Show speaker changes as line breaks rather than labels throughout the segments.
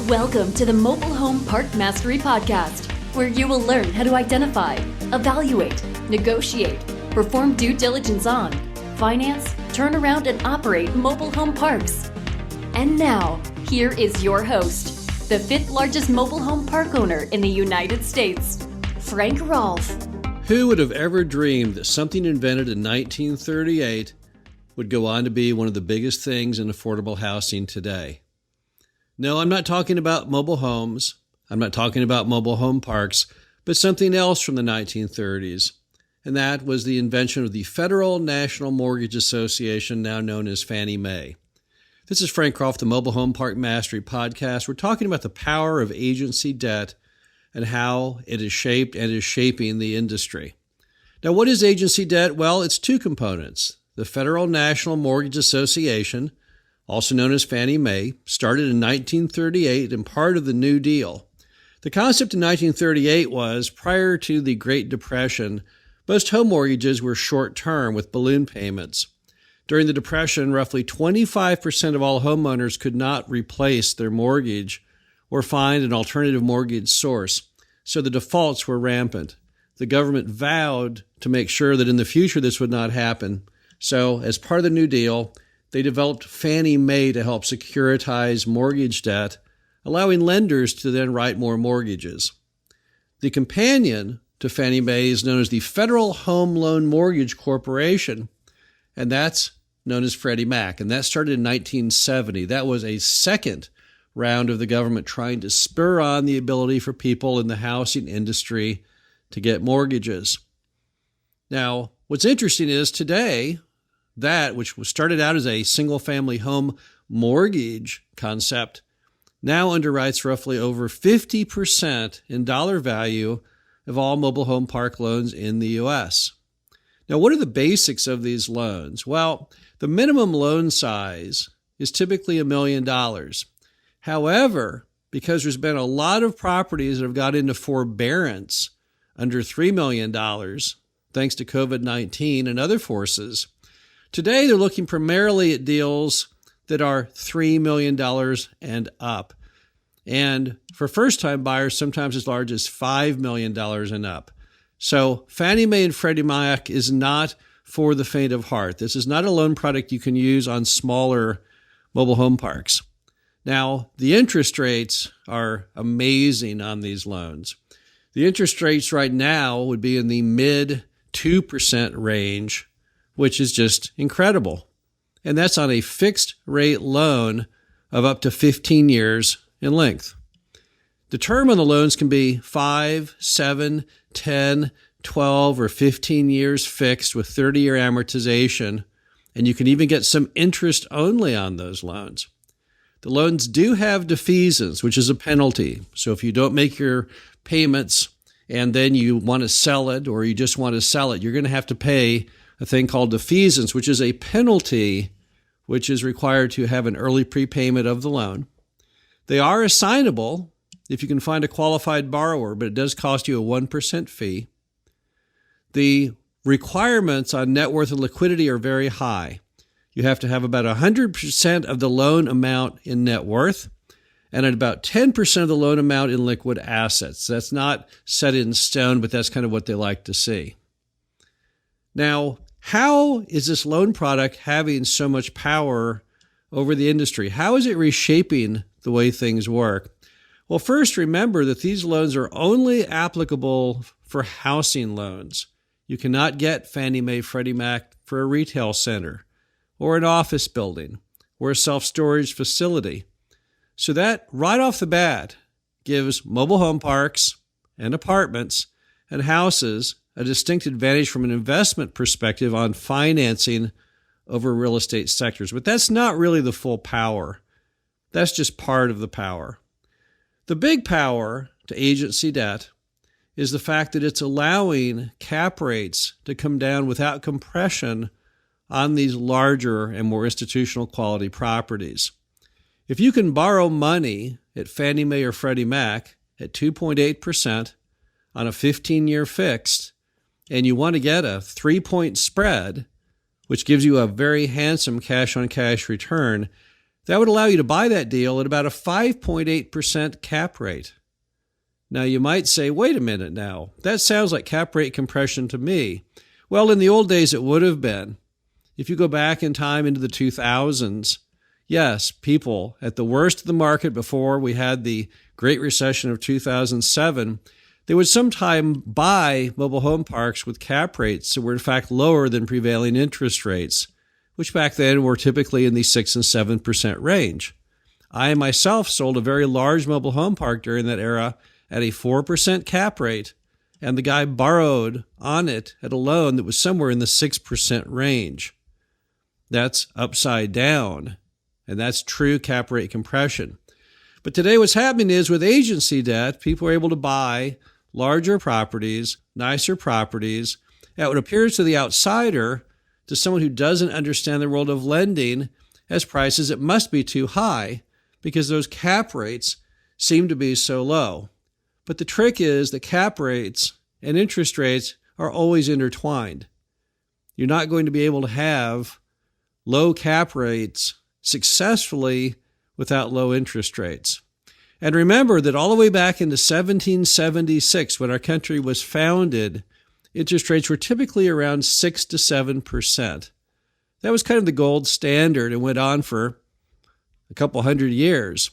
Welcome to the Mobile Home Park Mastery Podcast, where you will learn how to identify, evaluate, negotiate, perform due diligence on, finance, turn around, and operate mobile home parks. And now, here is your host, the fifth largest mobile home park owner in the United States, Frank Rolfe.
Who would have ever dreamed that something invented in 1938 would go on to be one of the biggest things in affordable housing today? No, I'm not talking about mobile homes. I'm not talking about mobile home parks, but something else from the 1930s. And that was the invention of the Federal National Mortgage Association, now known as Fannie Mae. This is Frank Rolfe, the Mobile Home Park Mastery Podcast. We're talking about the power of agency debt and how it is shaped and is shaping the industry. Now, what is agency debt? Well, it's two components. The Federal National Mortgage Association, also known as Fannie Mae, started in 1938 and part of the New Deal. The concept in 1938 was, prior to the Great Depression, most home mortgages were short-term with balloon payments. During the Depression, roughly 25% of all homeowners could not replace their mortgage or find an alternative mortgage source, so the defaults were rampant. The government vowed to make sure that in the future this would not happen. So, as part of the New Deal, they developed Fannie Mae to help securitize mortgage debt, allowing lenders to then write more mortgages. The companion to Fannie Mae is known as the Federal Home Loan Mortgage Corporation, and that's known as Freddie Mac, and that started in 1970. That was a second round of the government trying to spur on the ability for people in the housing industry to get mortgages. Now, what's interesting is today, that, which started out as a single-family home mortgage concept, now underwrites roughly over 50% in dollar value of all mobile home park loans in the U.S. Now, what are the basics of these loans? Well, the minimum loan size is typically $1 million. However, because there's been a lot of properties that have got into forbearance under $3 million, thanks to COVID-19 and other forces, today, they're looking primarily at deals that are $3 million and up. And for first-time buyers, sometimes as large as $5 million and up. So Fannie Mae and Freddie Mac is not for the faint of heart. This is not a loan product you can use on smaller mobile home parks. Now, the interest rates are amazing on these loans. The interest rates right now would be in the mid 2% range, which is just incredible. And that's on a fixed rate loan of up to 15 years in length. The term on the loans can be 5, 7, 10, 12, or 15 years fixed with 30-year amortization, and you can even get some interest only on those loans. The loans do have defeasance, which is a penalty. So if you don't make your payments and then you want to sell it or you just want to sell it, you're going to have to pay a thing called defeasance, which is a penalty which is required to have an early prepayment of the loan. They are assignable if you can find a qualified borrower, but it does cost you a 1% fee. The requirements on net worth and liquidity are very high. You have to have about 100% of the loan amount in net worth and at about 10% of the loan amount in liquid assets. That's not set in stone, but that's kind of what they like to see. Now, how is this loan product having so much power over the industry? How is it reshaping the way things work? Well, first, remember that these loans are only applicable for housing loans. You cannot get Fannie Mae, Freddie Mac for a retail center or an office building or a self-storage facility. So that, right off the bat, gives mobile home parks and apartments and houses a distinct advantage from an investment perspective on financing over real estate sectors. But that's not really the full power. That's just part of the power. The big power to agency debt is the fact that it's allowing cap rates to come down without compression on these larger and more institutional quality properties. If you can borrow money at Fannie Mae or Freddie Mac at 2.8% on a 15-year fixed, and you want to get a 3-point spread, which gives you a very handsome cash-on-cash return, That would allow you to buy that deal at about a 5.8% cap rate. Now, you might say, wait a minute now, that sounds like cap rate compression to me. Well, in the old days, it would have been. If you go back in time into the 2000s, yes, people at the worst of the market before we had the Great Recession of 2007, they would sometime buy mobile home parks with cap rates that were in fact lower than prevailing interest rates, which back then were typically in the 6 and 7% range. I myself sold a very large mobile home park during that era at a 4% cap rate, and the guy borrowed on it at a loan that was somewhere in the 6% range. That's upside down, and that's true cap rate compression. But today what's happening is with agency debt, people are able to buy larger properties, nicer properties, at what appears to the outsider, to someone who doesn't understand the world of lending, as prices that must be too high because those cap rates seem to be so low. But the trick is that cap rates and interest rates are always intertwined. You're not going to be able to have low cap rates successfully without low interest rates. And remember that all the way back into 1776, when our country was founded, interest rates were typically around 6 to 7%. That was kind of the gold standard and went on for a couple hundred years.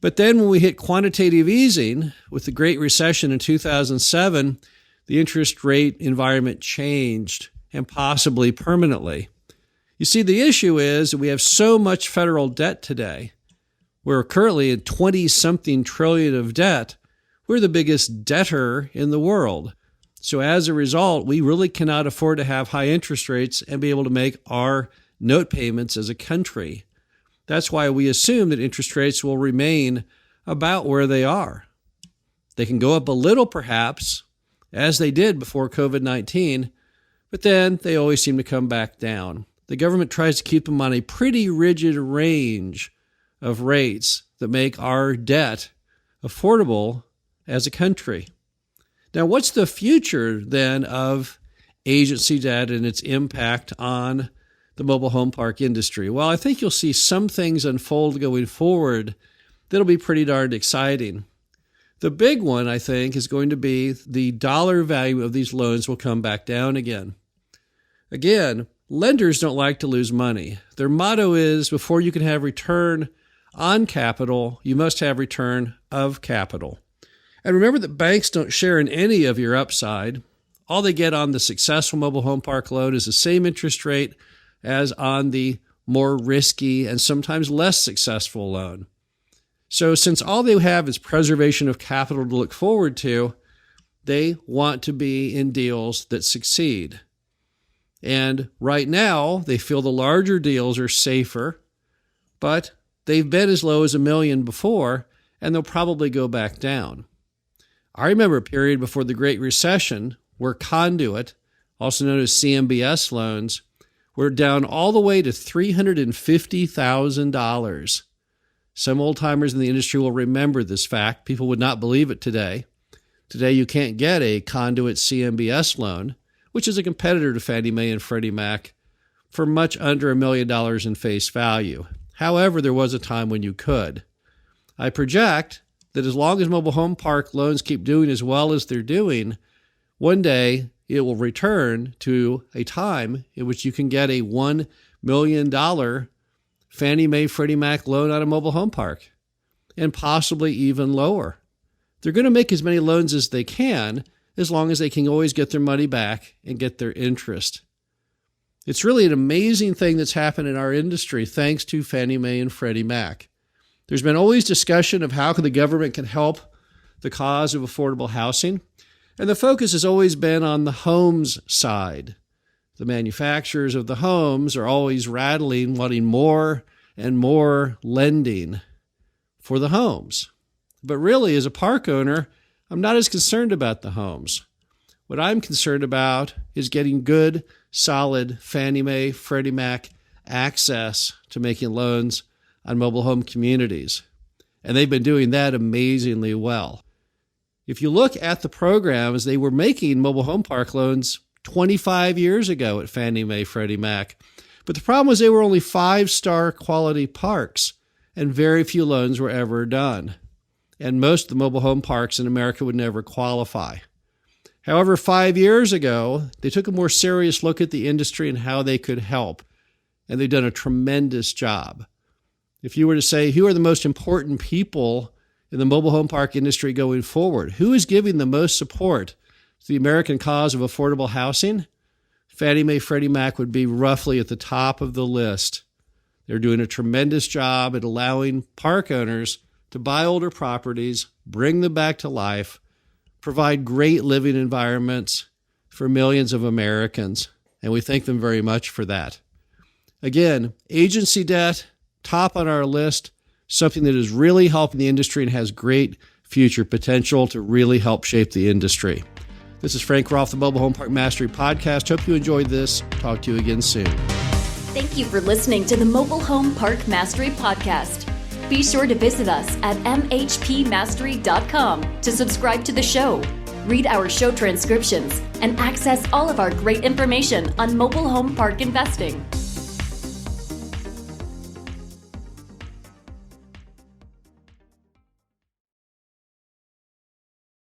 But then when we hit quantitative easing with the Great Recession in 2007, the interest rate environment changed, and possibly permanently. You see, the issue is that we have so much federal debt today. We're currently at 20-something trillion of debt. We're the biggest debtor in the world. So as a result, we really cannot afford to have high interest rates and be able to make our note payments as a country. That's why we assume that interest rates will remain about where they are. They can go up a little, perhaps, as they did before COVID-19, but then they always seem to come back down. The government tries to keep them on a pretty rigid range of rates that make our debt affordable as a country. Now, what's the future then of agency debt and its impact on the mobile home park industry? Well, I think you'll see some things unfold going forward that'll be pretty darned exciting. The big one, I think, is going to be the dollar value of these loans will come back down again. Again, lenders don't like to lose money. Their motto is, before you can have return on capital, you must have return of capital. And remember that banks don't share in any of your upside. All they get on the successful mobile home park loan is the same interest rate as on the more risky and sometimes less successful loan. So since all they have is preservation of capital to look forward to, they want to be in deals that succeed. And right now, they feel the larger deals are safer, but they've been as low as $1 million before, and they'll probably go back down. I remember a period before the Great Recession where conduit, also known as CMBS loans, were down all the way to $350,000. Some old-timers in the industry will remember this fact. People would not believe it today. Today, you can't get a conduit CMBS loan, which is a competitor to Fannie Mae and Freddie Mac, for much under $1 million in face value. However, there was a time when you could. I project that as long as mobile home park loans keep doing as well as they're doing, one day it will return to a time in which you can get a $1 million Fannie Mae, Freddie Mac loan on a mobile home park, and possibly even lower. They're going to make as many loans as they can, as long as they can always get their money back and get their interest. It's really an amazing thing that's happened in our industry thanks to Fannie Mae and Freddie Mac. There's been always discussion of how the government can help the cause of affordable housing, and the focus has always been on the homes side. The manufacturers of the homes are always rattling, wanting more and more lending for the homes. But really, as a park owner, I'm not as concerned about the homes. What I'm concerned about is getting good, solid Fannie Mae, Freddie Mac access to making loans on mobile home communities. And they've been doing that amazingly well. If you look at the programs, they were making mobile home park loans 25 years ago at Fannie Mae, Freddie Mac. But the problem was they were only 5-star quality parks, and very few loans were ever done. And most of the mobile home parks in America would never qualify. However, 5 years ago, they took a more serious look at the industry and how they could help, and they've done a tremendous job. If you were to say, who are the most important people in the mobile home park industry going forward? Who is giving the most support to the American cause of affordable housing? Fannie Mae, Freddie Mac would be roughly at the top of the list. They're doing a tremendous job at allowing park owners to buy older properties, bring them back to life, provide great living environments for millions of Americans, and we thank them very much for that. Again, agency debt, top on our list, something that is really helping the industry and has great future potential to really help shape the industry. This is Frank Rolfe, the Mobile Home Park Mastery Podcast. Hope you enjoyed this. Talk to you again soon.
Thank you for listening to the Mobile Home Park Mastery Podcast. Be sure to visit us at mhpmastery.com to subscribe to the show, read our show transcriptions, and access all of our great information on mobile home park investing.